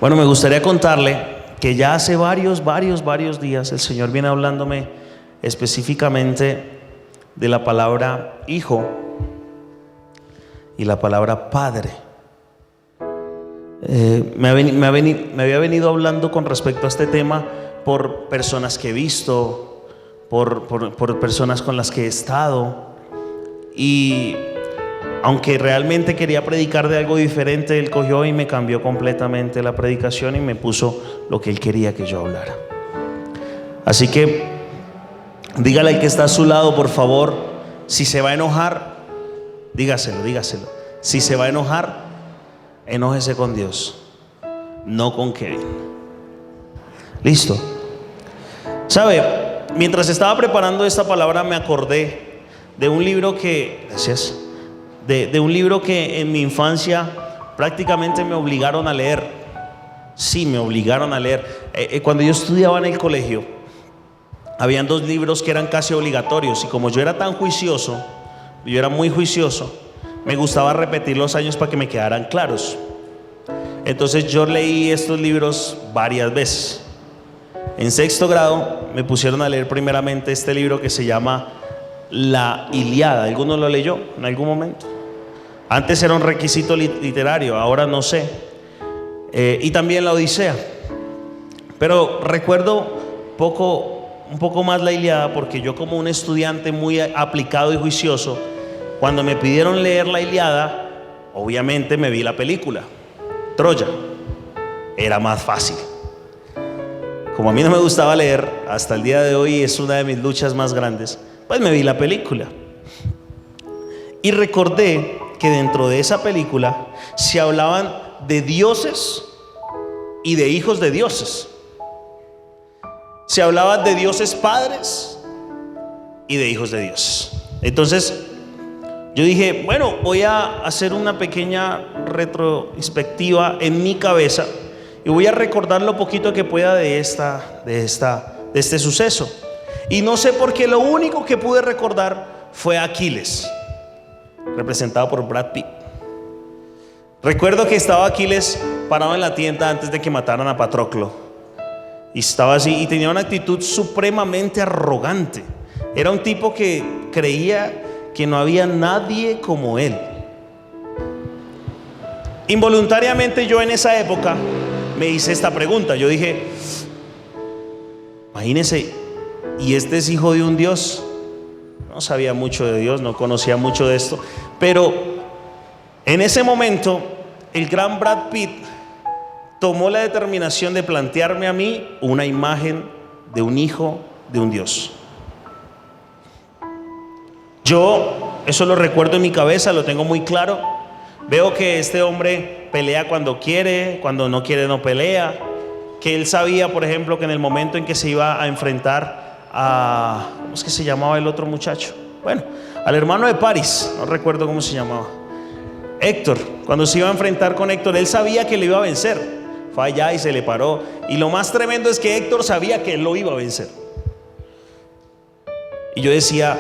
Bueno, me gustaría contarle que ya hace varios días el Señor viene hablándome específicamente de la palabra hijo y la palabra padre. Me había venido hablando con respecto a este tema por personas que he visto, por personas con las que he estado, y aunque realmente quería predicar de algo diferente, Él cogió y me cambió completamente la predicación y me puso lo que Él quería que yo hablara. Así que dígale al que está a su lado, por favor, si se va a enojar, dígaselo. Si se va a enojar, enójese con Dios, no con Kevin. Listo. ¿Sabe? Mientras estaba preparando esta palabra me acordé de un libro que, gracias, de un libro que en mi infancia prácticamente me obligaron a leer. Sí, me obligaron a leer. Cuando yo estudiaba en el colegio, habían dos libros que eran casi obligatorios, y como yo era tan juicioso, yo era muy juicioso, me gustaba repetir los años para que me quedaran claros. Entonces yo leí estos libros varias veces. En sexto grado me pusieron a leer primeramente este libro que se llama La Ilíada. ¿Alguno lo leyó en algún momento? Antes era un requisito literario, ahora no sé. Y también la Odisea. Pero recuerdo un poco más la Ilíada, porque yo, como un estudiante muy aplicado y juicioso, cuando me pidieron leer la Ilíada, obviamente me vi la película Troya. Era más fácil. Como a mí no me gustaba leer, hasta el día de hoy es una de mis luchas más grandes, pues me vi la película. Y recordé que dentro de esa película se hablaban de dioses y de hijos de dioses. Se hablaba de dioses padres y de hijos de dioses. Entonces yo dije, bueno, voy a hacer una pequeña retrospectiva en mi cabeza y voy a recordar lo poquito que pueda de este suceso. Y no sé por qué, lo único que pude recordar fue Aquiles, representado por Brad Pitt. Recuerdo que estaba Aquiles parado en la tienda antes de que mataran a Patroclo, y estaba así, y tenía una actitud supremamente arrogante. Era un tipo que creía que no había nadie como él. Involuntariamente yo en esa época me hice esta pregunta. Yo dije, imagínese, ¿y este es hijo de un Dios? No sabía mucho de Dios, no conocía mucho de esto, pero en ese momento el gran Brad Pitt tomó la determinación de plantearme a mí una imagen de un hijo de un Dios. Yo eso lo recuerdo en mi cabeza, lo tengo muy claro. Veo que este hombre pelea cuando quiere, cuando no quiere no pelea. Que él sabía, por ejemplo, que en el momento en que se iba a enfrentar a, ¿cómo es que se llamaba el otro muchacho? Bueno, al hermano de Paris, no recuerdo cómo se llamaba, Héctor. Cuando se iba a enfrentar con Héctor, él sabía que le iba a vencer. Fue allá y se le paró. Y lo más tremendo es que Héctor sabía que él lo iba a vencer. Y yo decía,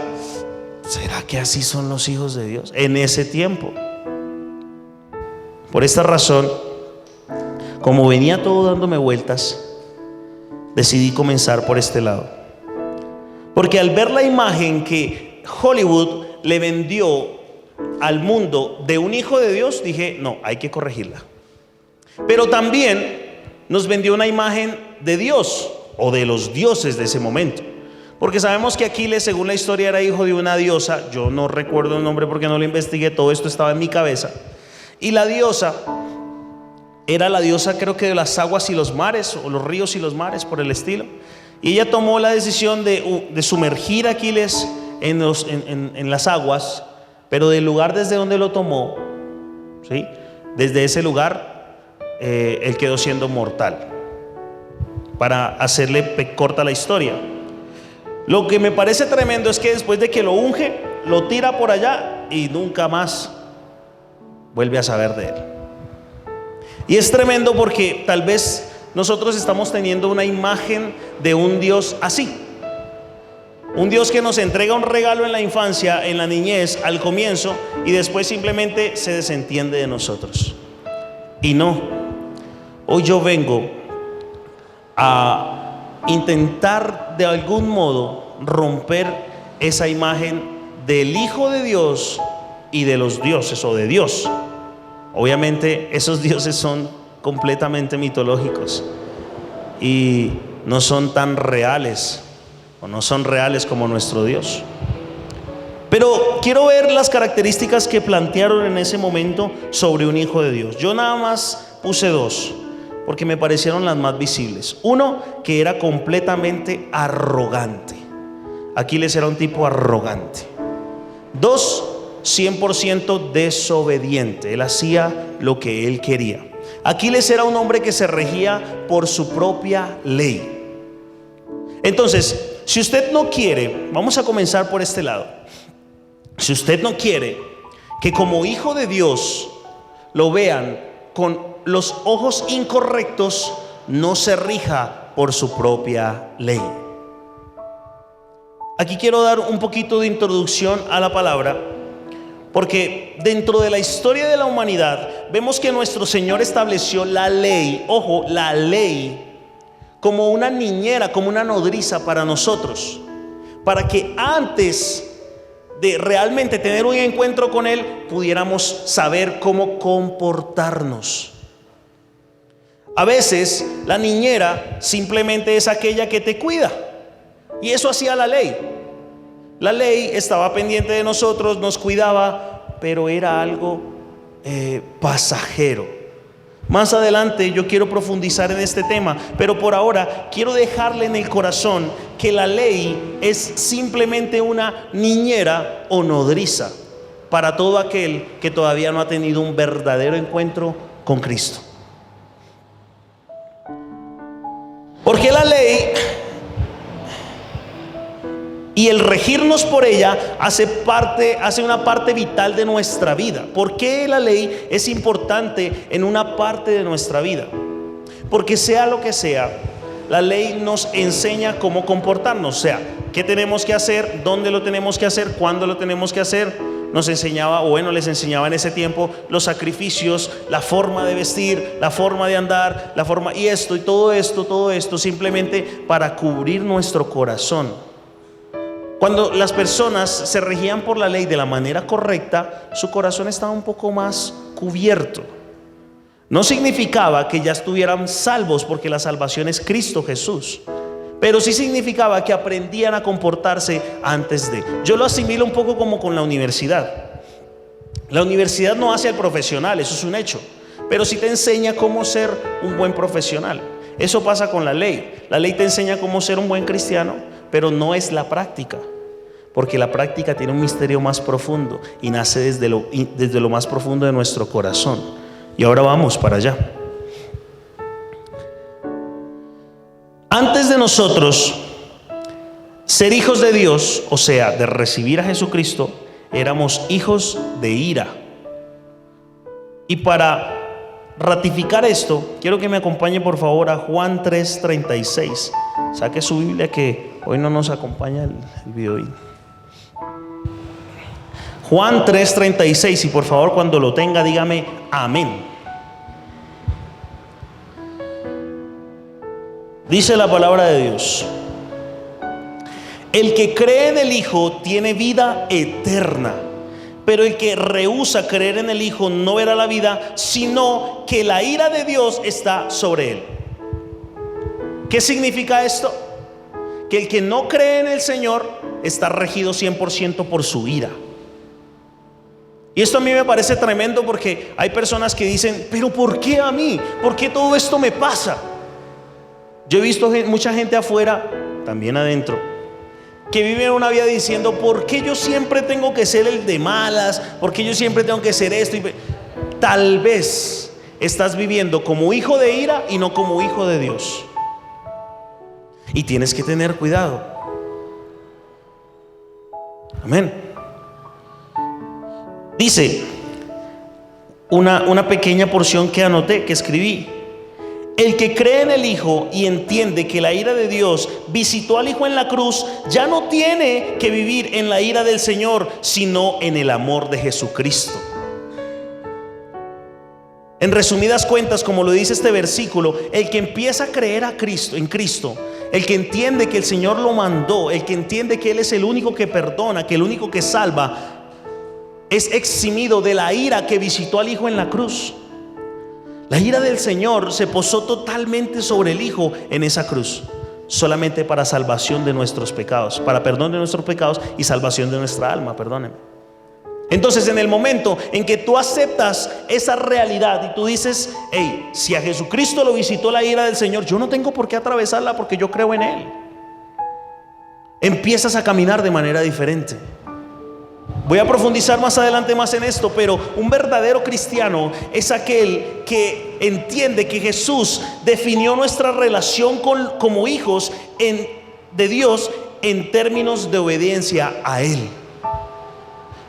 ¿será que así son los hijos de Dios en ese tiempo? Por esta razón, como venía todo dándome vueltas, decidí comenzar por este lado. Porque al ver la imagen que Hollywood le vendió al mundo de un hijo de Dios, dije, no, hay que corregirla. Pero también nos vendió una imagen de Dios, o de los dioses de ese momento. Porque sabemos que Aquiles, según la historia, era hijo de una diosa. Yo no recuerdo el nombre porque no lo investigué, todo esto estaba en mi cabeza. Y la diosa era la diosa, creo que de las aguas y los mares, o los ríos y los mares, por el estilo. Y ella tomó la decisión de sumergir a Aquiles en las aguas, pero del lugar desde donde lo tomó, ¿sí? Desde ese lugar él quedó siendo mortal. Para hacerle corta la historia, lo que me parece tremendo es que después de que lo unge, lo tira por allá y nunca más vuelve a saber de él. Y es tremendo porque tal vez nosotros estamos teniendo una imagen de un Dios así. Un Dios que nos entrega un regalo en la infancia, en la niñez, al comienzo, y después simplemente se desentiende de nosotros. Y no. Hoy yo vengo a intentar de algún modo romper esa imagen del Hijo de Dios y de los dioses o de Dios. Obviamente esos dioses son completamente mitológicos y no son tan reales, o no son reales como nuestro Dios. Pero quiero ver las características que plantearon en ese momento sobre un hijo de Dios. Yo nada más puse dos, porque me parecieron las más visibles. Uno, que era completamente arrogante. Aquiles era un tipo arrogante. Dos, 100% desobediente. Él hacía lo que él quería. Aquiles era un hombre que se regía por su propia ley. Entonces, si usted no quiere, vamos a comenzar por este lado. Si usted no quiere que como hijo de Dios lo vean con los ojos incorrectos, no se rija por su propia ley. Aquí quiero dar un poquito de introducción a la palabra, porque dentro de la historia de la humanidad vemos que nuestro Señor estableció la ley, ojo, la ley, como una niñera, como una nodriza para nosotros, para que antes de realmente tener un encuentro con Él pudiéramos saber cómo comportarnos. A veces la niñera simplemente es aquella que te cuida, y eso hacía la ley. La ley estaba pendiente de nosotros, nos cuidaba, pero era algo pasajero. Más adelante yo quiero profundizar en este tema, pero por ahora quiero dejarle en el corazón que la ley es simplemente una niñera o nodriza para todo aquel que todavía no ha tenido un verdadero encuentro con Cristo. Porque la ley y el regirnos por ella hace una parte vital de nuestra vida. ¿Por qué la ley es importante en una parte de nuestra vida? Porque sea lo que sea, la ley nos enseña cómo comportarnos. O sea, qué tenemos que hacer, dónde lo tenemos que hacer, cuándo lo tenemos que hacer. Nos enseñaba, o bueno, les enseñaba en ese tiempo los sacrificios, la forma de vestir, la forma de andar, la forma, y esto y todo esto simplemente para cubrir nuestro corazón. Cuando las personas se regían por la ley de la manera correcta, su corazón estaba un poco más cubierto. No significaba que ya estuvieran salvos, porque la salvación es Cristo Jesús, pero sí significaba que aprendían a comportarse antes de. Yo lo asimilo un poco como con la universidad. La universidad no hace al profesional, eso es un hecho, pero sí te enseña cómo ser un buen profesional. Eso pasa con la ley. La ley te enseña cómo ser un buen cristiano, pero no es la práctica, porque la práctica tiene un misterio más profundo y nace desde lo más profundo de nuestro corazón. Y ahora vamos para allá. Antes de nosotros ser hijos de Dios, o sea, de recibir a Jesucristo, éramos hijos de ira. Y para ratificar esto, quiero que me acompañe por favor a Juan 3:36. Saque su Biblia, que hoy no nos acompaña el video. Juan 3:36, y por favor cuando lo tenga dígame amén. Dice la palabra de Dios: el que cree en el Hijo tiene vida eterna, pero el que rehúsa creer en el Hijo no verá la vida, sino que la ira de Dios está sobre él. ¿Qué significa esto? Que el que no cree en el Señor está regido 100% por su ira. Y esto a mí me parece tremendo, porque hay personas que dicen: pero ¿por qué a mí? ¿Por qué todo esto me pasa? Yo he visto mucha gente afuera, también adentro, que vive una vida diciendo: ¿por qué yo siempre tengo que ser el de malas? ¿Por qué yo siempre tengo que ser esto? Tal vez estás viviendo como hijo de ira y no como hijo de Dios. Y tienes que tener cuidado. Amén. Dice una pequeña porción que anoté, que escribí: el que cree en el Hijo y entiende que la ira de Dios visitó al Hijo en la cruz, ya no tiene que vivir en la ira del Señor, sino en el amor de Jesucristo. En resumidas cuentas, como lo dice este versículo, el que empieza a creer en Cristo, el que entiende que el Señor lo mandó, el que entiende que Él es el único que perdona, que el único que salva, es eximido de la ira que visitó al Hijo en la cruz. La ira del Señor se posó totalmente sobre el Hijo en esa cruz, solamente para salvación de nuestros pecados, para perdón de nuestros pecados y salvación de nuestra alma, perdónenme. Entonces, en el momento en que tú aceptas esa realidad y tú dices: hey, si a Jesucristo lo visitó la ira del Señor, yo no tengo por qué atravesarla porque yo creo en Él, empiezas a caminar de manera diferente. Voy a profundizar más adelante más en esto, pero un verdadero cristiano es aquel que entiende que Jesús definió nuestra relación como hijos de Dios en términos de obediencia a Él.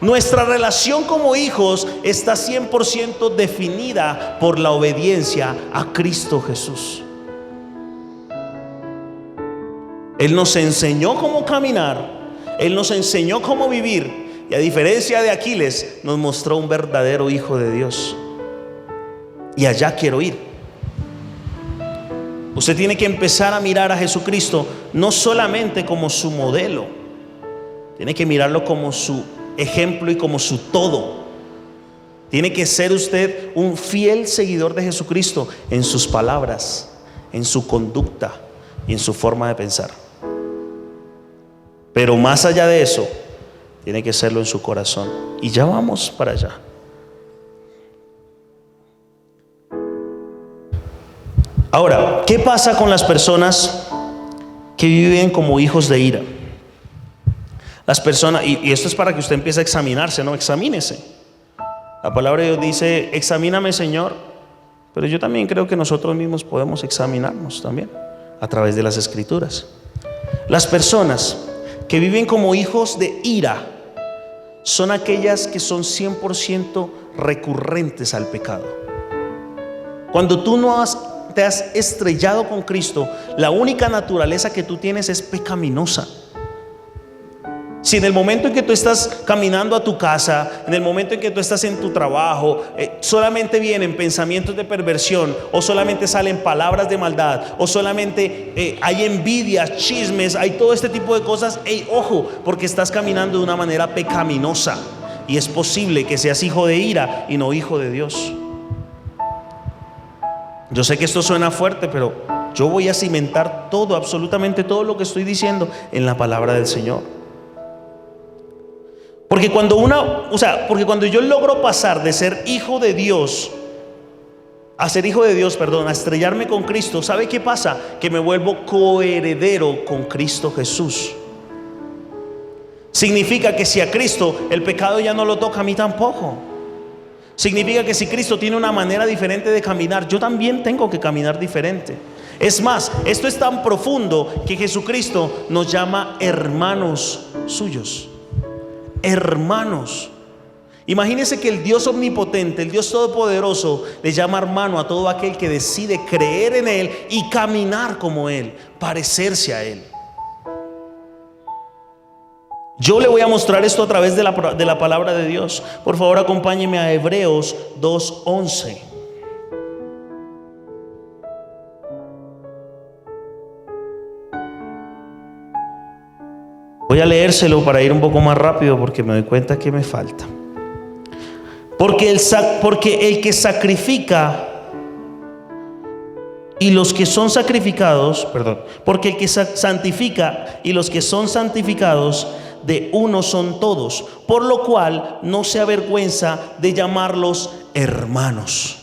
Nuestra relación como hijos está 100% definida por la obediencia a Cristo Jesús. Él nos enseñó cómo caminar, Él nos enseñó cómo vivir, y a diferencia de Aquiles, nos mostró un verdadero hijo de Dios. Y allá quiero ir. Usted tiene que empezar a mirar a Jesucristo no solamente como su modelo, tiene que mirarlo como su ejemplo y como su todo. Tiene que ser usted un fiel seguidor de Jesucristo en sus palabras, en su conducta y en su forma de pensar. Pero más allá de eso, tiene que serlo en su corazón. Y ya vamos para allá. Ahora, ¿qué pasa con las personas que viven como hijos de ira? Las personas, y esto es para que usted empiece a examinarse, ¿no? Examínese. La palabra de Dios dice: examíname, Señor. Pero yo también creo que nosotros mismos podemos examinarnos también a través de las Escrituras. Las personas que viven como hijos de ira son aquellas que son 100% recurrentes al pecado. Cuando tú te has estrellado con Cristo, la única naturaleza que tú tienes es pecaminosa. Si en el momento en que tú estás caminando a tu casa, en el momento en que tú estás en tu trabajo, solamente vienen pensamientos de perversión, o solamente salen palabras de maldad, o solamente hay envidias, chismes, hay todo este tipo de cosas, ojo, porque estás caminando de una manera pecaminosa, y es posible que seas hijo de ira y no hijo de Dios. Yo sé que esto suena fuerte, pero yo voy a cimentar todo, absolutamente todo lo que estoy diciendo en la palabra del Señor. Porque cuando yo logro pasar de ser hijo de Dios a estrellarme con Cristo, ¿sabe qué pasa? Que me vuelvo coheredero con Cristo Jesús. Significa que si a Cristo el pecado ya no lo toca, a mí tampoco. Significa que si Cristo tiene una manera diferente de caminar, yo también tengo que caminar diferente. Es más, esto es tan profundo que Jesucristo nos llama hermanos suyos. Hermanos. Imagínense que el Dios omnipotente, el Dios todopoderoso, le llama hermano a todo aquel que decide creer en Él y caminar como Él, parecerse a Él. Yo le voy a mostrar esto a través de la palabra de Dios. Por favor, acompáñeme a Hebreos 2:11. Voy a leérselo para ir un poco más rápido porque me doy cuenta que me falta. Porque el que sacrifica y los que son sacrificados, porque el que santifica y los que son santificados de uno son todos, por lo cual no se avergüenza de llamarlos hermanos.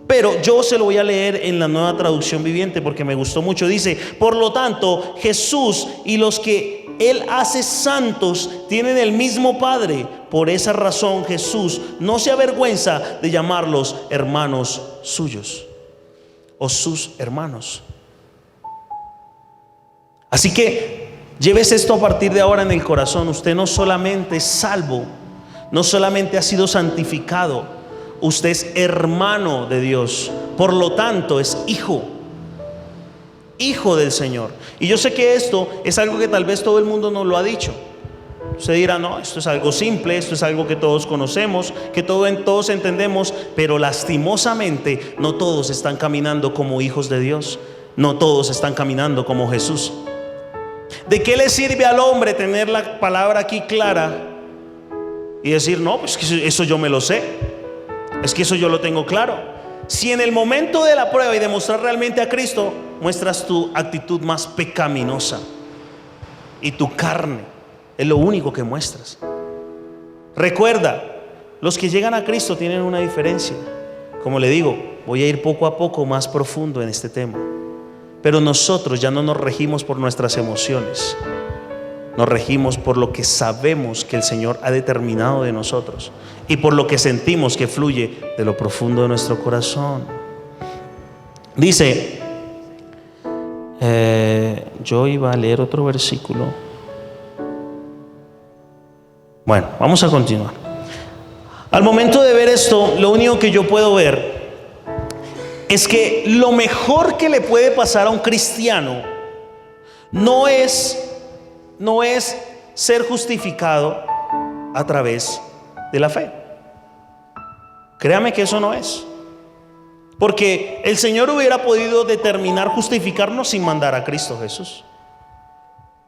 Pero yo se lo voy a leer en la Nueva Traducción Viviente porque me gustó mucho. Dice: por lo tanto, Jesús y los que Él hace santos tienen el mismo Padre. Por esa razón Jesús no se avergüenza de llamarlos hermanos suyos o sus hermanos. Así que llévese esto a partir de ahora en el corazón. Usted no solamente es salvo, no solamente ha sido santificado, usted es hermano de Dios. Por lo tanto es hijo del Señor. Y yo sé que esto es algo que tal vez todo el mundo nos lo ha dicho, Usted dirá, no, esto es algo simple, esto es algo que todos conocemos, que todos entendemos, pero lastimosamente no todos están caminando como hijos de Dios. No todos están caminando como Jesús. ¿De qué le sirve al hombre tener la palabra aquí clara y decir, no, pues que eso yo me lo sé, es que eso yo lo tengo claro? Si en el momento de la prueba y de mostrar realmente a Cristo, muestras tu actitud más pecaminosa y tu carne, es lo único que muestras. Recuerda, los que llegan a Cristo tienen una diferencia. Como le digo, voy a ir poco a poco más profundo en este tema. Pero nosotros ya no nos regimos por nuestras emociones, nos regimos por lo que sabemos que el Señor ha determinado de nosotros y por lo que sentimos que fluye de lo profundo de nuestro corazón. Dice, yo iba a leer otro versículo. Bueno, vamos a continuar. Al momento de ver esto, lo único que yo puedo ver es que lo mejor que le puede pasar a un cristiano no es ser justificado a través de la fe. Créame que eso no es. Porque el Señor hubiera podido determinar justificarnos sin mandar a Cristo Jesús.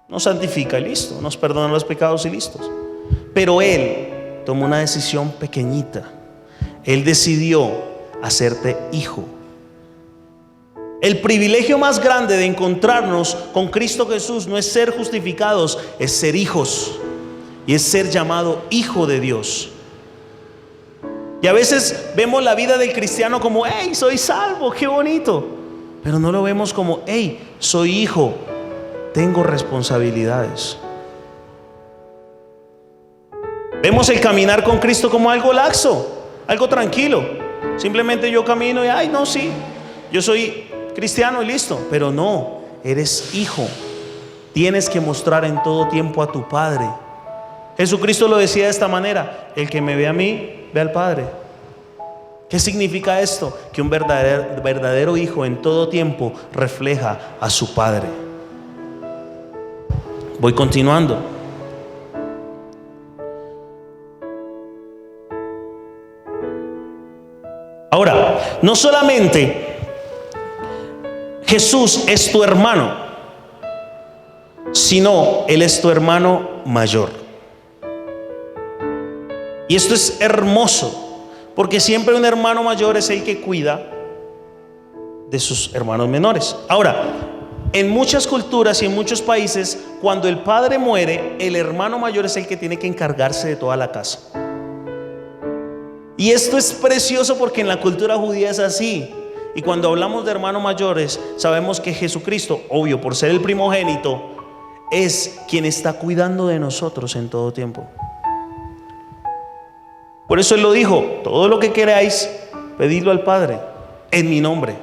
Nos santifica y listo, nos perdona los pecados y listos. Pero Él tomó una decisión pequeñita. Él decidió hacerte hijo. El privilegio más grande de encontrarnos con Cristo Jesús no es ser justificados, es ser hijos. Y es ser llamado hijo de Dios. Y a veces vemos la vida del cristiano como, hey, soy salvo, qué bonito. Pero no lo vemos como, hey, soy hijo, tengo responsabilidades. Vemos el caminar con Cristo como algo laxo, algo tranquilo. Simplemente yo camino y, ay, no, sí, yo soy cristiano y listo. Pero no, eres hijo. Tienes que mostrar en todo tiempo a tu Padre. Jesucristo lo decía de esta manera: el que me ve a mí, ve al Padre. ¿Qué significa esto? Que un verdadero hijo en todo tiempo refleja a su Padre. Voy continuando. Ahora, no solamente Jesús es tu hermano, sino Él es tu hermano mayor. Y esto es hermoso, porque siempre un hermano mayor es el que cuida de sus hermanos menores. Ahora, en muchas culturas y en muchos países, cuando el padre muere, el hermano mayor es el que tiene que encargarse de toda la casa. Y esto es precioso porque en la cultura judía es así. Y cuando hablamos de hermanos mayores, sabemos que Jesucristo, obvio, por ser el primogénito, es quien está cuidando de nosotros en todo tiempo. Por eso Él lo dijo: todo lo que queráis, pedidlo al Padre en mi nombre.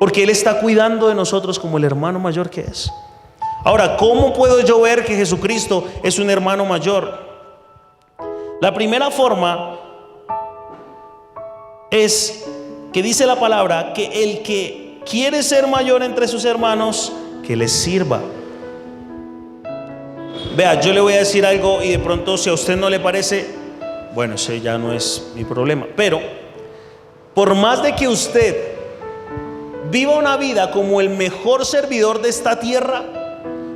Porque Él está cuidando de nosotros como el hermano mayor que es. Ahora, ¿cómo puedo yo ver que Jesucristo es un hermano mayor? La primera forma es que dice la palabra que el que quiere ser mayor entre sus hermanos, que les sirva. Vea, yo le voy a decir algo y de pronto, si a usted no le parece, bueno, ese ya no es mi problema. Pero por más de que usted viva una vida como el mejor servidor de esta tierra,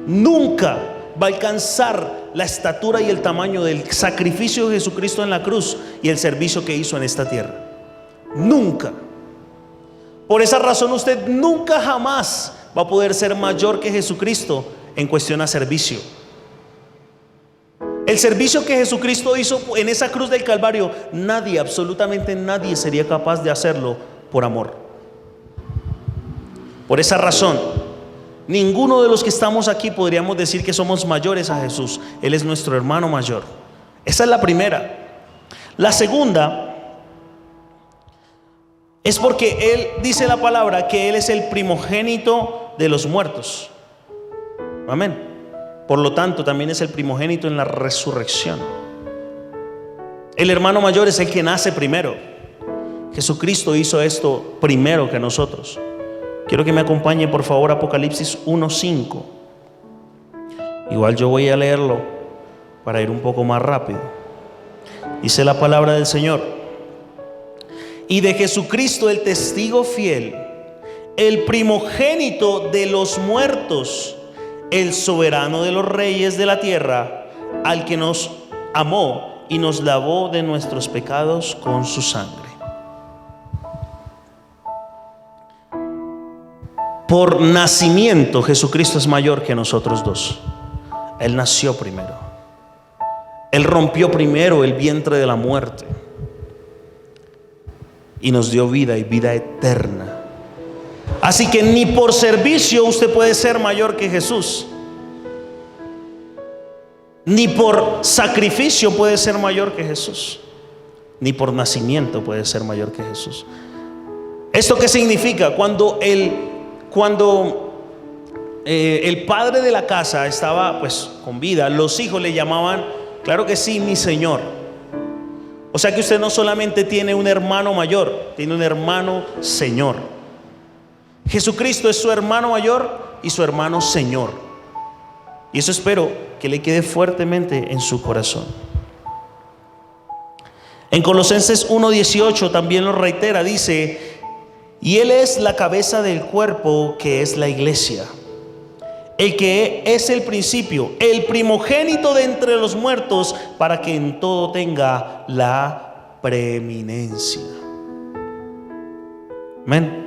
nunca va a alcanzar la estatura y el tamaño del sacrificio de Jesucristo en la cruz y el servicio que hizo en esta tierra. Nunca. Por esa razón usted nunca jamás va a poder ser mayor que Jesucristo en cuestión a servicio. El servicio que Jesucristo hizo en esa cruz del Calvario, nadie, absolutamente nadie sería capaz de hacerlo por amor. Por esa razón, ninguno de los que estamos aquí podríamos decir que somos mayores a Jesús. Él es nuestro hermano mayor. Esa es la primera. La segunda es porque Él dice la palabra que Él es el primogénito de los muertos. Amén. Por lo tanto, también es el primogénito en la resurrección. El hermano mayor es el que nace primero. Jesucristo hizo esto primero que nosotros. Quiero que me acompañe por favor a Apocalipsis 1:5. Igual yo voy a leerlo para ir un poco más rápido. Dice la palabra del Señor: y de Jesucristo, el testigo fiel, el primogénito de los muertos, el soberano de los reyes de la tierra, al que nos amó y nos lavó de nuestros pecados con su sangre. Por nacimiento, Jesucristo es mayor que nosotros dos. Él nació primero. Él rompió primero el vientre de la muerte y nos dio vida y vida eterna. Así que ni por servicio usted puede ser mayor que Jesús, ni por sacrificio puede ser mayor que Jesús, ni por nacimiento puede ser mayor que Jesús. ¿Esto qué significa? Cuando el padre de la casa estaba pues con vida, los hijos le llamaban, claro que sí, mi Señor. O sea que usted no solamente tiene un hermano mayor, tiene un hermano Señor. Jesucristo es su hermano mayor y su hermano Señor. Y eso espero que le quede fuertemente en su corazón. En Colosenses 1:18 también lo reitera, dice: y Él es la cabeza del cuerpo, que es la iglesia, el que es el principio, el primogénito de entre los muertos, para que en todo tenga la preeminencia. Amén.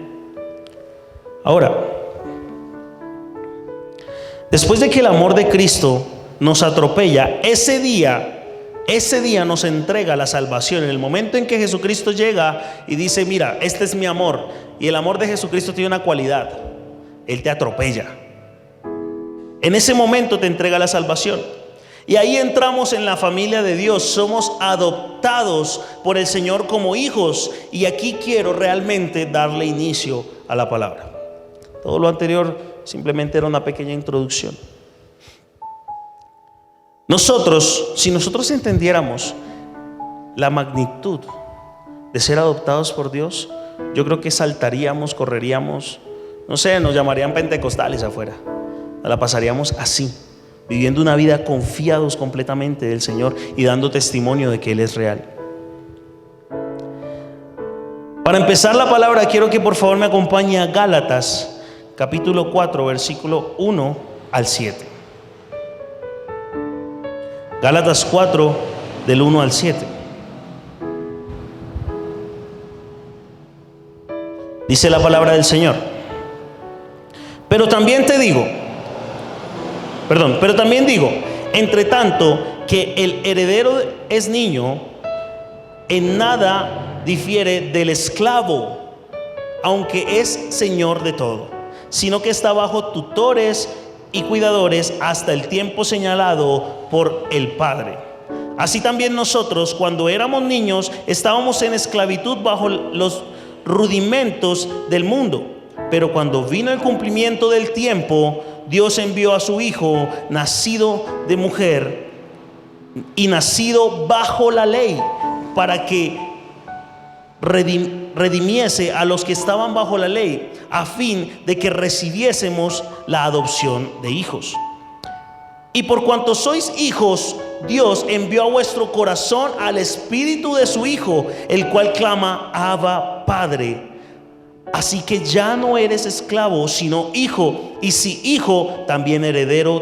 Ahora, después de que el amor de Cristo nos atropella, ese día nos entrega la salvación. En el momento en que Jesucristo llega y dice: mira, este es mi amor. Y el amor de Jesucristo tiene una cualidad: Él te atropella. En ese momento te entrega la salvación. Y ahí entramos en la familia de Dios. Somos adoptados por el Señor como hijos. Y aquí quiero realmente darle inicio a la palabra. Todo lo anterior simplemente era una pequeña introducción. Si nosotros entendiéramos la magnitud de ser adoptados por Dios, yo creo que saltaríamos, correríamos, no sé, nos llamarían pentecostales afuera. La pasaríamos así, viviendo una vida confiados completamente del Señor y dando testimonio de que Él es real. Para empezar la palabra, quiero que por favor me acompañe a Gálatas capítulo 4, versículo 1 al 7. Gálatas 4, del 1 al 7. Dice la palabra del Señor: pero también digo, entre tanto que el heredero es niño, en nada difiere del esclavo, aunque es señor de todo, sino que está bajo tutores y cuidadores hasta el tiempo señalado por el Padre. Así también nosotros, cuando éramos niños, estábamos en esclavitud bajo los rudimentos del mundo. Pero cuando vino el cumplimiento del tiempo, Dios envió a su Hijo, nacido de mujer y nacido bajo la ley, para que redimiese a los que estaban bajo la ley, a fin de que recibiésemos la adopción de hijos. Y por cuanto sois hijos, Dios envió a vuestro corazón al Espíritu de su Hijo, el cual clama: Abba, Padre. Así que ya no eres esclavo, sino hijo, y si hijo, también heredero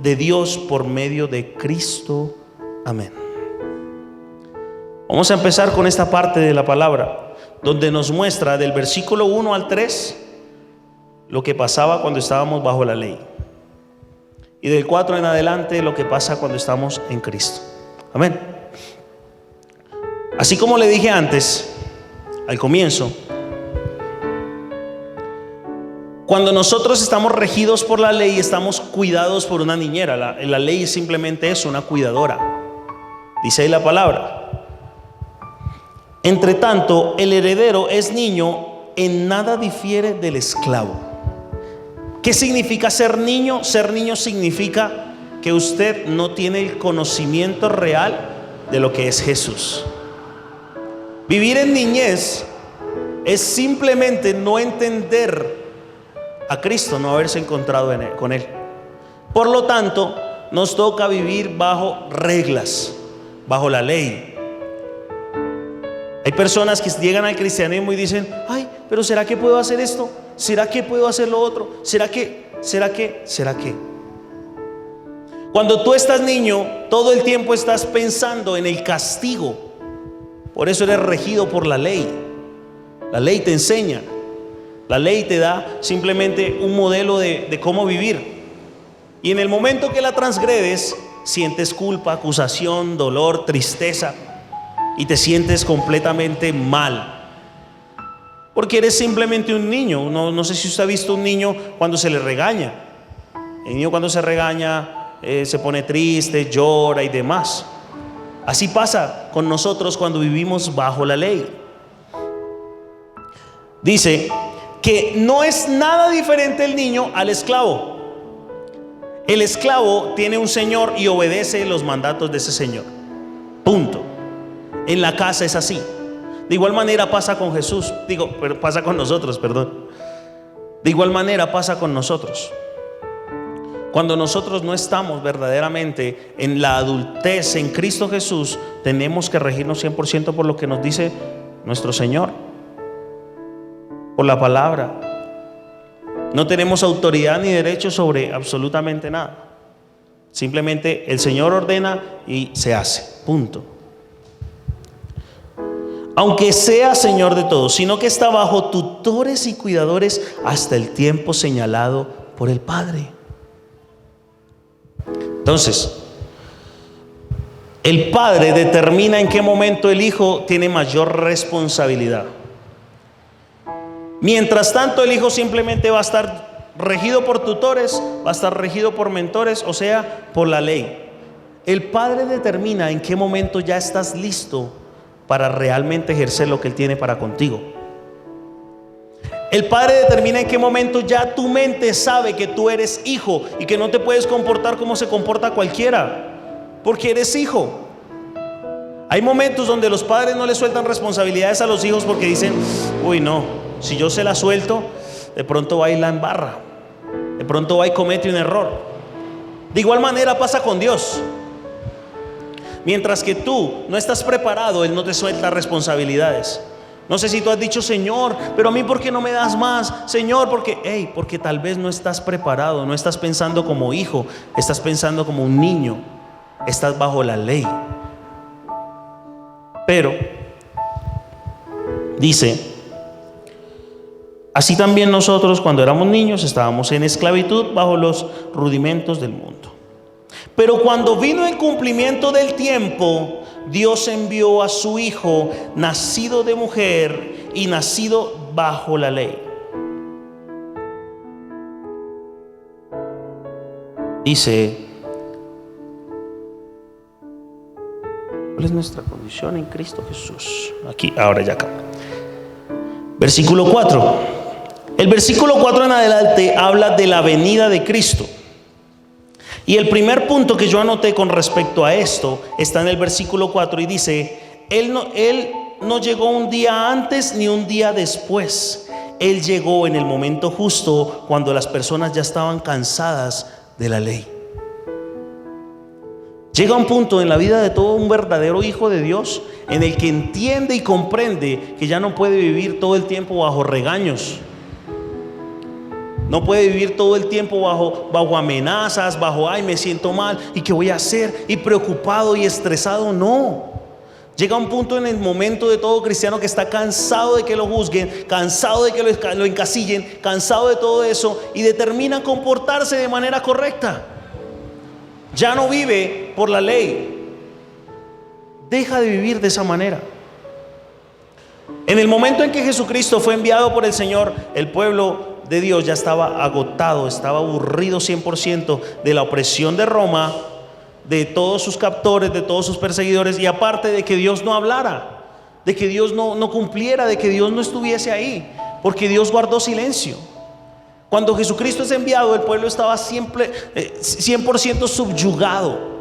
de Dios por medio de Cristo. Amén. Vamos a empezar con esta parte de la palabra, donde nos muestra del versículo 1 al 3 lo que pasaba cuando estábamos bajo la ley, y del 4 en adelante lo que pasa cuando estamos en Cristo. Amén. Así como le dije antes, al comienzo, cuando nosotros estamos regidos por la ley, estamos cuidados por una niñera. La ley simplemente es una cuidadora. Dice ahí la palabra: entre tanto, el heredero es niño, en nada difiere del esclavo. ¿Qué significa ser niño? Ser niño significa que usted no tiene el conocimiento real de lo que es Jesús. Vivir en niñez es simplemente no entender a Cristo, no haberse encontrado con Él. Por lo tanto, nos toca vivir bajo reglas, bajo la ley. Hay personas que llegan al cristianismo y dicen: ay, pero ¿será que puedo hacer esto? ¿Será que puedo hacer lo otro? ¿Será que? Cuando tú estás niño, todo el tiempo estás pensando en el castigo. Por eso eres regido por la ley. La ley te enseña. La ley te da simplemente un modelo de cómo vivir. Y en el momento que la transgredes, sientes culpa, acusación, dolor, tristeza, y te sientes completamente mal, porque eres simplemente un niño. No sé si usted ha visto un niño cuando se le regaña. El niño cuando se regaña se pone triste, llora y demás. Así pasa con nosotros cuando vivimos bajo la ley. Dice que no es nada diferente el niño al esclavo. El esclavo tiene un señor y obedece los mandatos de ese señor. Punto. En la casa es así. De igual manera pasa con Jesús. Pasa con nosotros, perdón. De igual manera pasa con nosotros. Cuando nosotros no estamos verdaderamente en la adultez en Cristo Jesús, tenemos que regirnos 100% por lo que nos dice nuestro Señor, por la palabra. No tenemos autoridad ni derecho sobre absolutamente nada. Simplemente el Señor ordena y se hace. Punto. Aunque sea Señor de todos, sino que está bajo tutores y cuidadores hasta el tiempo señalado por el Padre. Entonces, el Padre determina en qué momento el Hijo tiene mayor responsabilidad. Mientras tanto, el Hijo simplemente va a estar regido por tutores, va a estar regido por mentores, o sea, por la ley. El Padre determina en qué momento ya estás listo para realmente ejercer lo que Él tiene para contigo. El Padre determina en qué momento ya tu mente sabe que tú eres hijo y que no te puedes comportar como se comporta cualquiera, porque eres hijo. Hay momentos donde los padres no le sueltan responsabilidades a los hijos porque dicen: uy, no, si yo se la suelto, de pronto va y la embarra, de pronto va y comete un error. De igual manera pasa con Dios. Mientras que tú no estás preparado, Él no te suelta responsabilidades. No sé si tú has dicho: Señor, pero a mí ¿por qué no me das más? Señor, porque tal vez no estás preparado, no estás pensando como hijo, estás pensando como un niño, estás bajo la ley. Pero dice: así también nosotros cuando éramos niños estábamos en esclavitud bajo los rudimentos del mundo. Pero cuando vino el cumplimiento del tiempo, Dios envió a su Hijo, nacido de mujer y nacido bajo la ley. Dice: ¿cuál es nuestra condición en Cristo Jesús? Aquí, ahora ya acá. Versículo 4. El versículo 4 en adelante habla de la venida de Cristo. Y el primer punto que yo anoté con respecto a esto está en el versículo 4 y dice: Él no llegó un día antes ni un día después. Él llegó en el momento justo, cuando las personas ya estaban cansadas de la ley. Llega un punto en la vida de todo un verdadero hijo de Dios en el que entiende y comprende que ya no puede vivir todo el tiempo bajo regaños. No puede vivir todo el tiempo bajo amenazas, bajo ay, me siento mal y qué voy a hacer, y preocupado y estresado. No. Llega un punto en el momento de todo cristiano que está cansado de que lo juzguen, cansado de que lo encasillen, cansado de todo eso, y determina comportarse de manera correcta. Ya no vive por la ley. Deja de vivir de esa manera. En el momento en que Jesucristo fue enviado por el Señor, el pueblo de Dios ya estaba agotado, estaba aburrido 100% de la opresión de Roma, de todos sus captores, de todos sus perseguidores, y aparte de que Dios no hablara, de que Dios no cumpliera, de que Dios no estuviese ahí, porque Dios guardó silencio. Cuando Jesucristo es enviado, el pueblo estaba siempre 100% subyugado.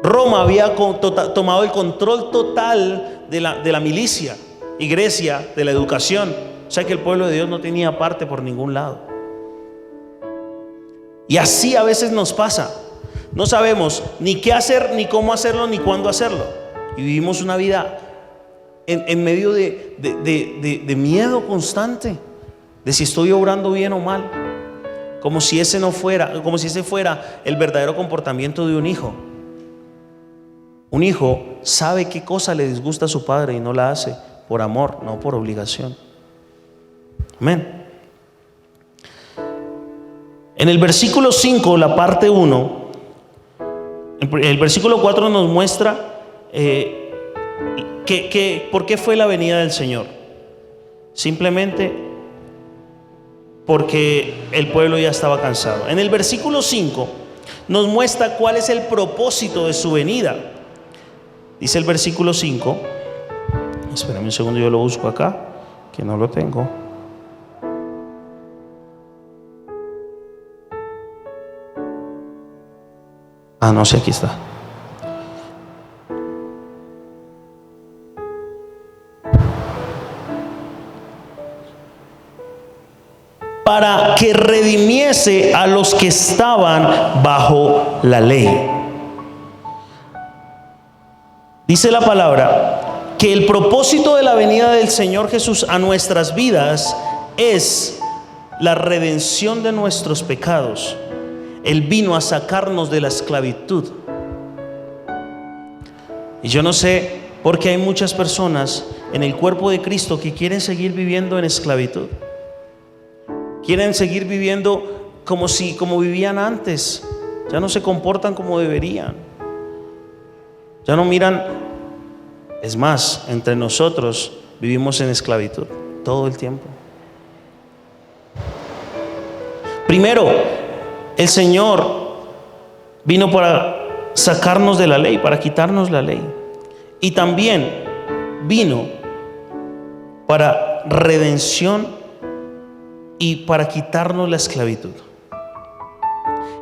Roma había tomado el control total de la milicia y Grecia de la educación. O sea que el pueblo de Dios no tenía parte por ningún lado. Y así a veces nos pasa. No sabemos ni qué hacer, ni cómo hacerlo, ni cuándo hacerlo. Y vivimos una vida en medio de miedo constante, de si estoy obrando bien o mal, como si ese fuera el verdadero comportamiento de un hijo. Un hijo sabe qué cosa le disgusta a su padre y no la hace por amor, no por obligación. Amén. En el versículo 5, la parte 1, el versículo 4 nos muestra ¿por qué fue la venida del Señor? Simplemente porque el pueblo ya estaba cansado. En el versículo 5 nos muestra cuál es el propósito de su venida. Dice el versículo 5, espérame un segundo, yo lo busco acá, que no lo tengo. No sé, aquí está. Para que redimiese a los que estaban bajo la ley. Dice la palabra que el propósito de la venida del Señor Jesús a nuestras vidas es la redención de nuestros pecados. Él vino a sacarnos de la esclavitud. Y yo no sé por qué hay muchas personas en el cuerpo de Cristo que quieren seguir viviendo en esclavitud. Quieren seguir viviendo como vivían antes. Ya no se comportan como deberían. Ya no miran. Es más, entre nosotros vivimos en esclavitud todo el tiempo. Primero, el Señor vino para sacarnos de la ley, para quitarnos la ley. Y también vino para redención y para quitarnos la esclavitud.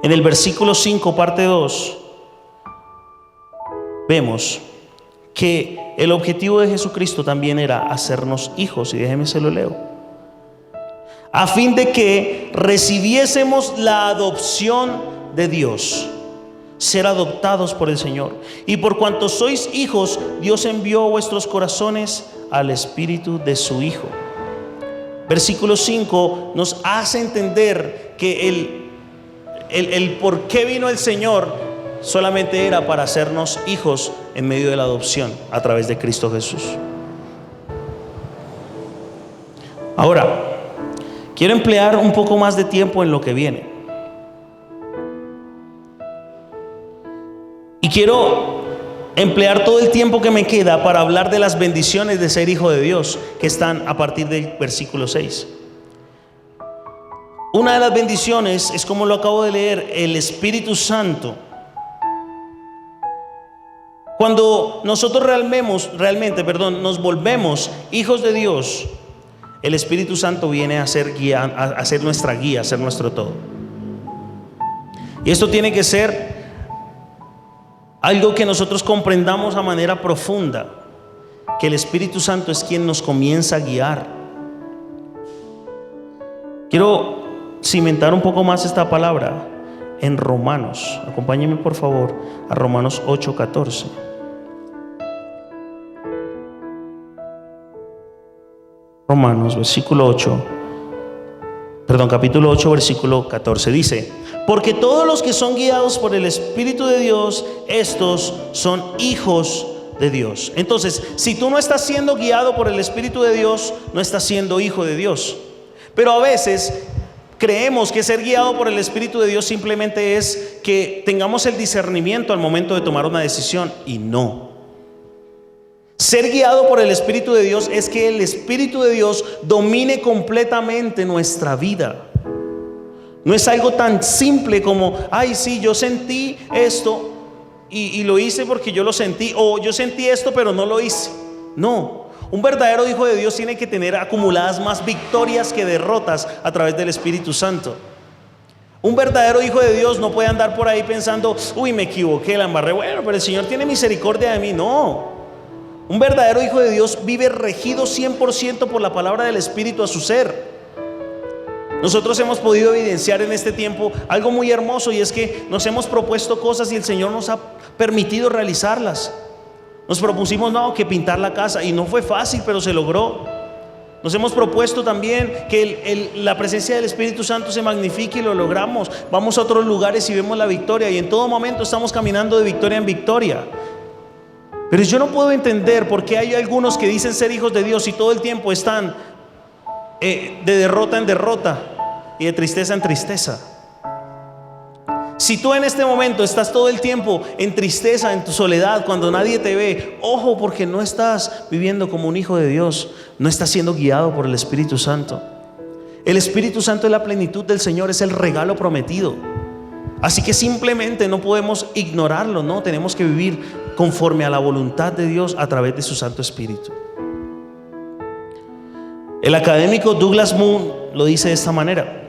En el versículo 5, parte 2, vemos que el objetivo de Jesucristo también era hacernos hijos. Y déjeme se lo leo. A fin de que recibiésemos la adopción de Dios, ser adoptados por el Señor. Y por cuanto sois hijos, Dios envió a vuestros corazones al Espíritu de su Hijo. Versículo 5 nos hace entender que el por qué vino el Señor solamente era para hacernos hijos en medio de la adopción a través de Cristo Jesús. Ahora, quiero emplear un poco más de tiempo en lo que viene. Y quiero emplear todo el tiempo que me queda para hablar de las bendiciones de ser hijo de Dios, que están a partir del versículo 6. Una de las bendiciones es, como lo acabo de leer, el Espíritu Santo. Cuando nosotros realmente nos volvemos hijos de Dios, el Espíritu Santo viene a ser nuestra guía, a ser nuestro todo. Y esto tiene que ser algo que nosotros comprendamos a manera profunda, que el Espíritu Santo es quien nos comienza a guiar. Quiero cimentar un poco más esta palabra en Romanos. Acompáñenme por favor a Romanos 8:14. Romanos capítulo 8, versículo 14 dice: porque todos los que son guiados por el Espíritu de Dios, estos son hijos de Dios. Entonces, si tú no estás siendo guiado por el Espíritu de Dios, no estás siendo hijo de Dios. Pero a veces creemos que ser guiado por el Espíritu de Dios simplemente es que tengamos el discernimiento al momento de tomar una decisión, y no. Ser guiado por el Espíritu de Dios es que el Espíritu de Dios domine completamente nuestra vida. No es algo tan simple como, ay, sí, yo sentí esto y lo hice porque yo lo sentí, o yo sentí esto pero no lo hice. No, un verdadero hijo de Dios tiene que tener acumuladas más victorias que derrotas a través del Espíritu Santo. Un verdadero hijo de Dios no puede andar por ahí pensando, uy, me equivoqué, la embarré, bueno, pero el Señor tiene misericordia de mí. No. Un verdadero hijo de Dios vive regido 100% por la palabra del Espíritu a su ser. Nosotros hemos podido evidenciar en este tiempo algo muy hermoso, y es que nos hemos propuesto cosas y el Señor nos ha permitido realizarlas. Nos propusimos que pintar la casa, y no fue fácil, pero se logró. Nos hemos propuesto también que la presencia del Espíritu Santo se magnifique, y lo logramos. Vamos a otros lugares y vemos la victoria, y en todo momento estamos caminando de victoria en victoria. Pero yo no puedo entender por qué hay algunos que dicen ser hijos de Dios y todo el tiempo están de derrota en derrota y de tristeza en tristeza. Si tú en este momento estás todo el tiempo en tristeza, en tu soledad, cuando nadie te ve, ojo, porque no estás viviendo como un hijo de Dios, no estás siendo guiado por el Espíritu Santo. El Espíritu Santo es la plenitud del Señor, es el regalo prometido. Así que simplemente no podemos ignorarlo, no, tenemos que vivir conforme a la voluntad de Dios a través de su Santo Espíritu. El académico Douglas Moon lo dice de esta manera: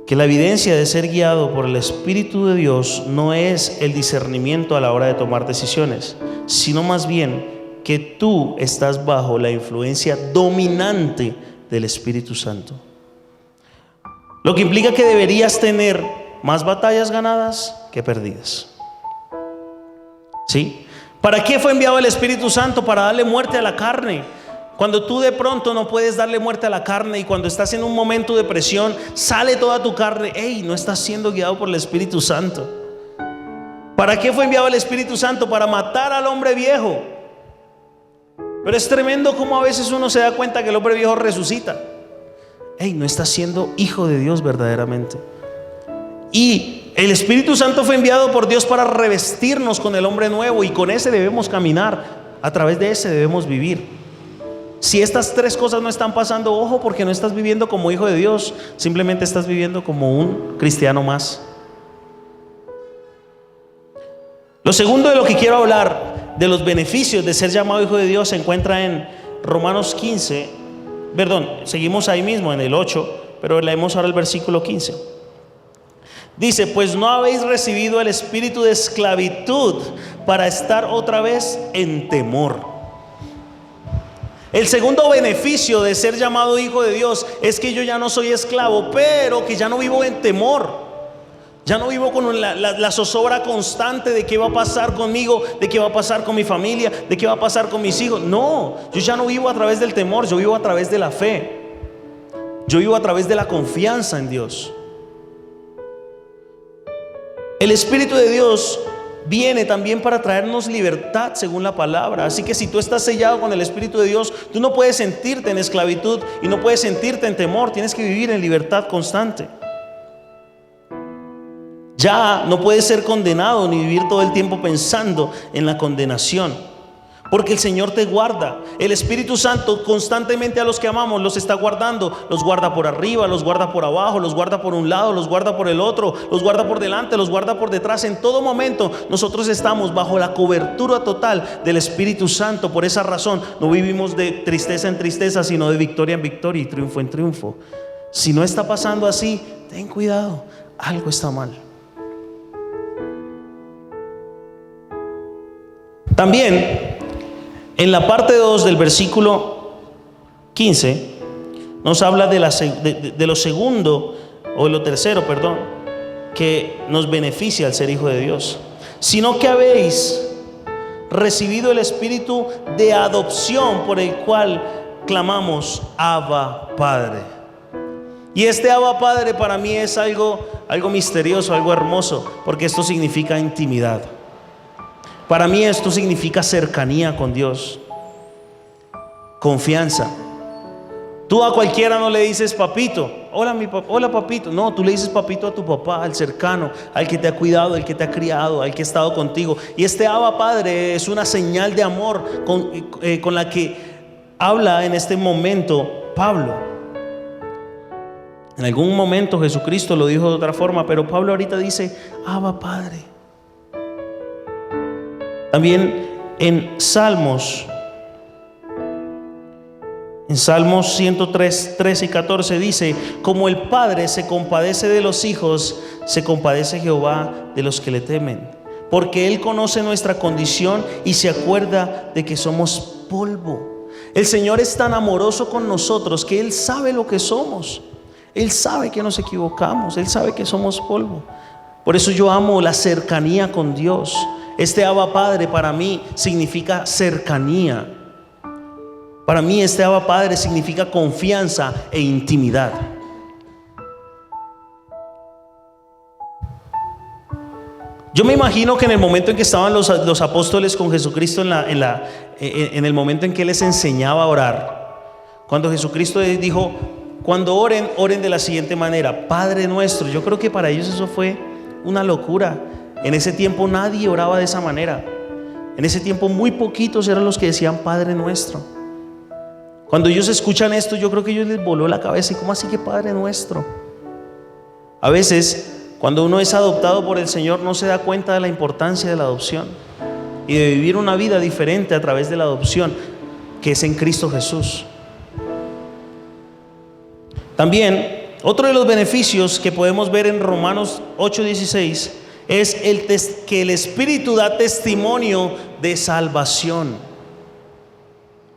que la evidencia de ser guiado por el Espíritu de Dios no es el discernimiento a la hora de tomar decisiones, sino más bien que tú estás bajo la influencia dominante del Espíritu Santo. Lo que implica que deberías tener más batallas ganadas que perdidas. ¿Sí? ¿Para qué fue enviado el Espíritu Santo? Para darle muerte a la carne. Cuando tú de pronto no puedes darle muerte a la carne, y cuando estás en un momento de presión, sale toda tu carne, no estás siendo guiado por el Espíritu Santo. ¿Para qué fue enviado el Espíritu Santo? Para matar al hombre viejo. Pero es tremendo cómo a veces uno se da cuenta que el hombre viejo resucita. No estás siendo hijo de Dios verdaderamente. Y el Espíritu Santo fue enviado por Dios para revestirnos con el hombre nuevo, y con ese debemos caminar, a través de ese debemos vivir. Si estas tres cosas no están pasando, ojo, porque no estás viviendo como hijo de Dios, simplemente estás viviendo como un cristiano más. Lo segundo de lo que quiero hablar, de los beneficios de ser llamado hijo de Dios, se encuentra en Romanos 15. Seguimos ahí mismo en el 8, pero leemos ahora el versículo 15. Dice: pues no habéis recibido el espíritu de esclavitud para estar otra vez en temor. El segundo beneficio de ser llamado hijo de Dios es que yo ya no soy esclavo, pero que ya no vivo en temor. Ya no vivo con la zozobra constante de qué va a pasar conmigo, de qué va a pasar con mi familia, de qué va a pasar con mis hijos. No, yo ya no vivo a través del temor, yo vivo a través de la fe. Yo vivo a través de la confianza en Dios. El Espíritu de Dios viene también para traernos libertad según la palabra. Así que si tú estás sellado con el Espíritu de Dios, tú no puedes sentirte en esclavitud y no puedes sentirte en temor. Tienes que vivir en libertad constante. Ya no puedes ser condenado ni vivir todo el tiempo pensando en la condenación, porque el Señor te guarda. El Espíritu Santo constantemente a los que amamos los está guardando. Los guarda por arriba, los guarda por abajo, los guarda por un lado, los guarda por el otro, los guarda por delante, los guarda por detrás. En todo momento nosotros estamos bajo la cobertura total del Espíritu Santo. Por esa razón no vivimos de tristeza en tristeza, sino de victoria en victoria y triunfo en triunfo. Si no está pasando así, ten cuidado, algo está mal. También en la parte 2 del versículo 15 nos habla de lo segundo, o de lo tercero, que nos beneficia al ser hijo de Dios. Sino que habéis recibido el espíritu de adopción, por el cual clamamos: Abba, Padre. Y este Abba, Padre, para mí es algo misterioso, algo hermoso, porque esto significa intimidad. Para mí esto significa cercanía con Dios, confianza. Tú a cualquiera no le dices papito, hola papito. No, tú le dices papito a tu papá, al cercano, al que te ha cuidado, al que te ha criado, al que ha estado contigo. Y este Abba Padre es una señal de amor con la que habla en este momento Pablo. En algún momento Jesucristo lo dijo de otra forma, pero Pablo ahorita dice Abba Padre. También en Salmos 103, 13 y 14 dice: como el Padre se compadece de los hijos, se compadece Jehová de los que le temen, porque Él conoce nuestra condición y se acuerda de que somos polvo. El Señor es tan amoroso con nosotros que Él sabe lo que somos. Él sabe que nos equivocamos, Él sabe que somos polvo. Por eso yo amo la cercanía con Dios. Este Abba Padre para mí significa cercanía. Para mí este Abba Padre significa confianza e intimidad. Yo me imagino que en el momento en que estaban los apóstoles con Jesucristo, en el momento en que Él les enseñaba a orar, cuando Jesucristo les dijo, cuando oren, oren de la siguiente manera: Padre nuestro. Yo creo que para ellos eso fue una locura. En ese tiempo nadie oraba de esa manera. En ese tiempo muy poquitos eran los que decían Padre nuestro. Cuando ellos escuchan esto, yo creo que a ellos les voló la cabeza. ¿Y cómo así que Padre nuestro? A veces, cuando uno es adoptado por el Señor, no se da cuenta de la importancia de la adopción y de vivir una vida diferente a través de la adopción, que es en Cristo Jesús. También, otro de los beneficios que podemos ver en Romanos 8:16 es que el Espíritu da testimonio de salvación.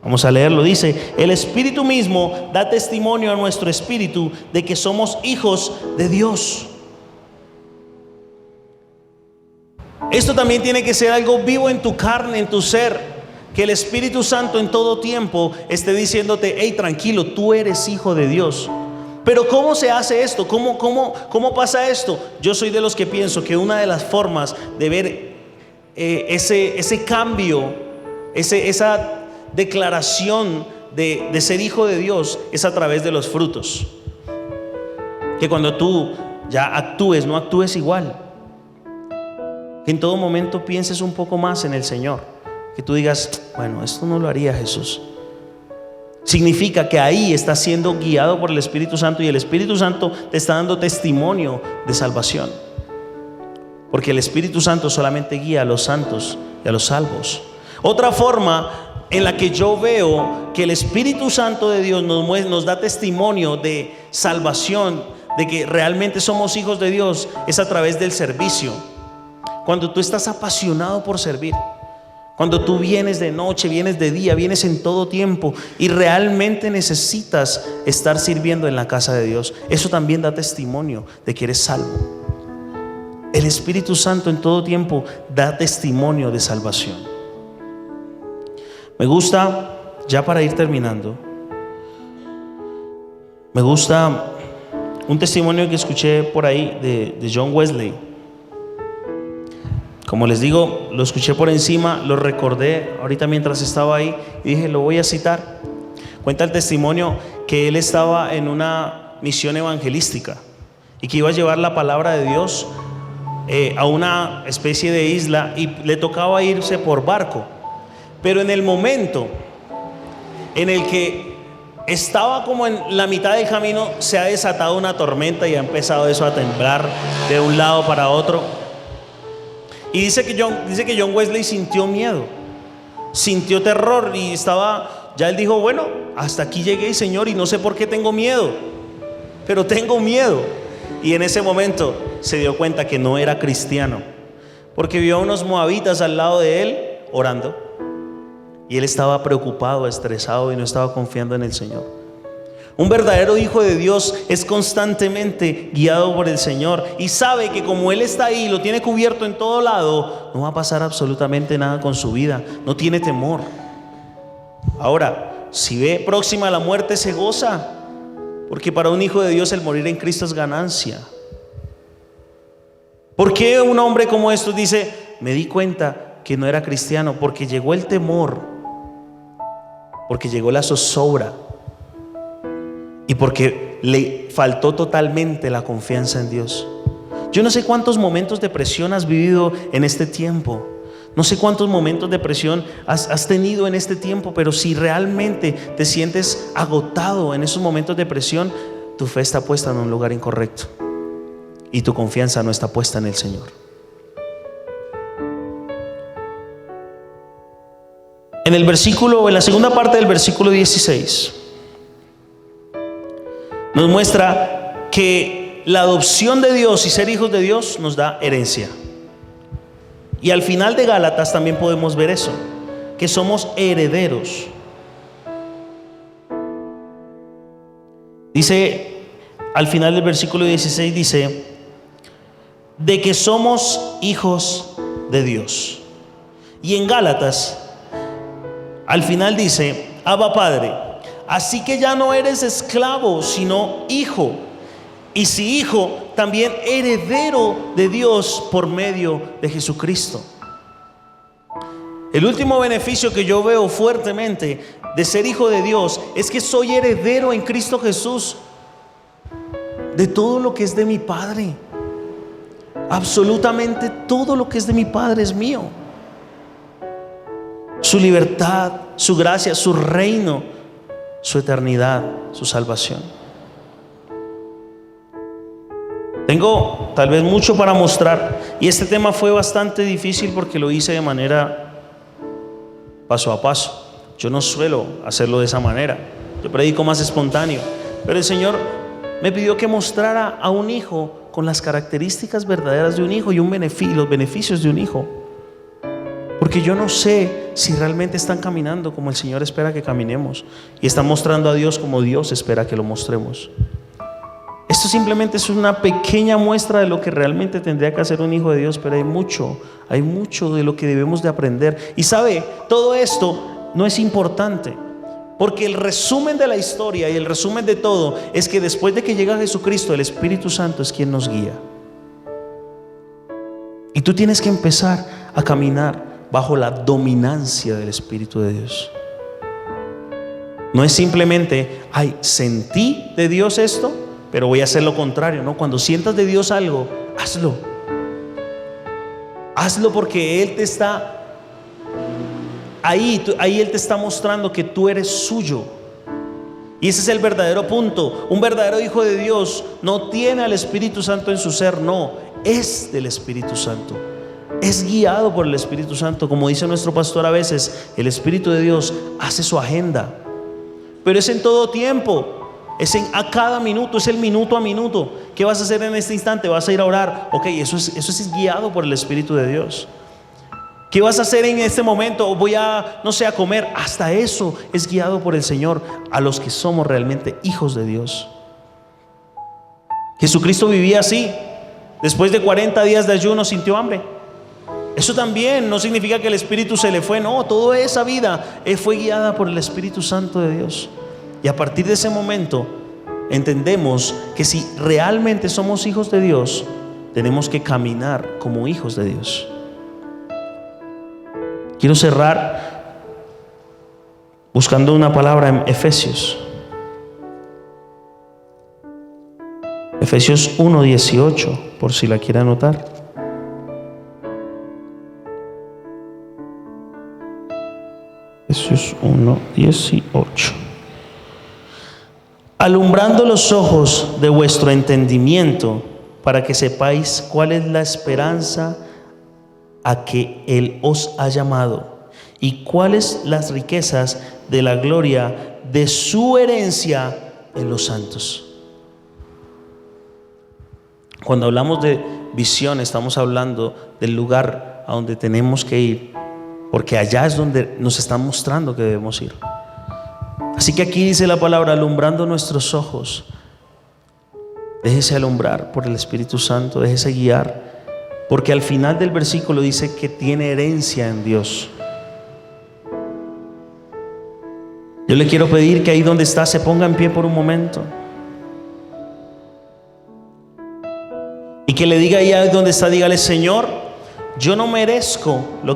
Vamos a leerlo. Dice: el Espíritu mismo da testimonio a nuestro espíritu de que somos hijos de Dios. Esto también tiene que ser algo vivo en tu carne, en tu ser, que el Espíritu Santo en todo tiempo esté diciéndote: hey, tranquilo, tú eres hijo de Dios. Pero ¿cómo se hace esto? ¿Cómo pasa esto? Yo soy de los que pienso que una de las formas de ver ese cambio, esa declaración de ser hijo de Dios, es a través de los frutos. Que cuando tú ya actúes, no actúes igual. Que en todo momento pienses un poco más en el Señor. Que tú digas: bueno, esto no lo haría Jesús. Significa que ahí estás siendo guiado por el Espíritu Santo, y el Espíritu Santo te está dando testimonio de salvación. Porque el Espíritu Santo solamente guía a los santos y a los salvos. Otra forma en la que yo veo que el Espíritu Santo de Dios nos da testimonio de salvación, de que realmente somos hijos de Dios, es a través del servicio. Cuando tú estás apasionado por servir, cuando tú vienes de noche, vienes de día, vienes en todo tiempo y realmente necesitas estar sirviendo en la casa de Dios, eso también da testimonio de que eres salvo. El Espíritu Santo en todo tiempo da testimonio de salvación. Me gusta, ya para ir terminando, me gusta un testimonio que escuché por ahí de John Wesley. Como les digo, lo escuché por encima, lo recordé ahorita mientras estaba ahí y dije: lo voy a citar. Cuenta el testimonio que él estaba en una misión evangelística y que iba a llevar la palabra de Dios a una especie de isla, y le tocaba irse por barco. Pero en el momento en el que estaba como en la mitad del camino, se ha desatado una tormenta y ha empezado eso a temblar de un lado para otro. Y dice que John Wesley sintió miedo, sintió terror, y ya él dijo: bueno, hasta aquí llegué, Señor, y no sé por qué tengo miedo, pero tengo miedo. Y en ese momento se dio cuenta que no era cristiano, porque vio a unos moabitas al lado de él orando, y él estaba preocupado, estresado, y no estaba confiando en el Señor. Un verdadero hijo de Dios es constantemente guiado por el Señor y sabe que como Él está ahí, lo tiene cubierto en todo lado, no va a pasar absolutamente nada con su vida. No tiene temor. Ahora, si ve próxima a la muerte, se goza, porque para un hijo de Dios el morir en Cristo es ganancia. ¿Por qué un hombre como estos dice: me di cuenta que no era cristiano? Porque llegó el temor, porque llegó la zozobra, y porque le faltó totalmente la confianza en Dios. Yo no sé cuántos momentos de presión has vivido en este tiempo. No sé cuántos momentos de presión has tenido en este tiempo, pero si realmente te sientes agotado en esos momentos de presión, tu fe está puesta en un lugar incorrecto y tu confianza no está puesta en el Señor. En la segunda parte del versículo 16, nos muestra que la adopción de Dios y ser hijos de Dios nos da herencia. Y al final de Gálatas también podemos ver eso, que somos herederos. Dice: al final del versículo 16 dice, de que somos hijos de Dios. Y en Gálatas, al final dice, Abba Padre, así que ya no eres esclavo, sino hijo. Y si hijo, también heredero de Dios por medio de Jesucristo. El último beneficio que yo veo fuertemente de ser hijo de Dios es que soy heredero en Cristo Jesús de todo lo que es de mi Padre. Absolutamente todo lo que es de mi Padre es mío. Su libertad, su gracia, su reino, su eternidad, su salvación. Tengo tal vez mucho para mostrar, y este tema fue bastante difícil porque lo hice de manera paso a paso. Yo no suelo hacerlo de esa manera, yo predico más espontáneo, pero el Señor me pidió que mostrara a un hijo con las características verdaderas de un hijo y los beneficios de un hijo, porque yo no sé si realmente están caminando como el Señor espera que caminemos y están mostrando a Dios como Dios espera que lo mostremos. Esto simplemente es una pequeña muestra de lo que realmente tendría que hacer un hijo de Dios, pero hay mucho de lo que debemos de aprender. Y sabe, todo esto no es importante, porque el resumen de la historia y el resumen de todo es que después de que llega Jesucristo, el Espíritu Santo es quien nos guía. Y tú tienes que empezar a caminar bajo la dominancia del Espíritu de Dios. No es simplemente, ay, sentí de Dios esto, pero voy a hacer lo contrario. No, cuando sientas de Dios algo, hazlo. Hazlo porque Él te está ahí Él te está mostrando que tú eres suyo. Y ese es el verdadero punto. Un verdadero hijo de Dios no tiene al Espíritu Santo en su ser, no, es del Espíritu Santo. Es guiado por el Espíritu Santo. Como dice nuestro pastor a veces, el Espíritu de Dios hace su agenda, pero es en todo tiempo. Es a cada minuto, es el minuto a minuto. ¿Qué vas a hacer en este instante? ¿Vas a ir a orar? Ok, eso es guiado por el Espíritu de Dios. ¿Qué vas a hacer en este momento? Voy a, no sé, a comer. Hasta eso es guiado por el Señor a los que somos realmente hijos de Dios. Jesucristo vivía así. Después de 40 días de ayuno sintió hambre. Eso también no significa que el Espíritu se le fue. No, toda esa vida fue guiada por el Espíritu Santo de Dios. Y a partir de ese momento entendemos que si realmente somos hijos de Dios, tenemos que caminar como hijos de Dios. Quiero cerrar buscando una palabra en Efesios. Efesios 1:18, por si la quiere anotar. Efesios 1:18. Alumbrando los ojos de vuestro entendimiento, para que sepáis cuál es la esperanza a que Él os ha llamado y cuáles las riquezas de la gloria de su herencia en los santos. Cuando hablamos de visión, estamos hablando del lugar a donde tenemos que ir, porque allá es donde nos están mostrando que debemos ir. Así que aquí dice la palabra, alumbrando nuestros ojos. Déjese alumbrar por el Espíritu Santo, déjese guiar, porque al final del versículo dice que tiene herencia en Dios. Yo le quiero pedir que ahí donde está se ponga en pie por un momento y que le diga ahí donde está, dígale: Señor, yo no merezco lo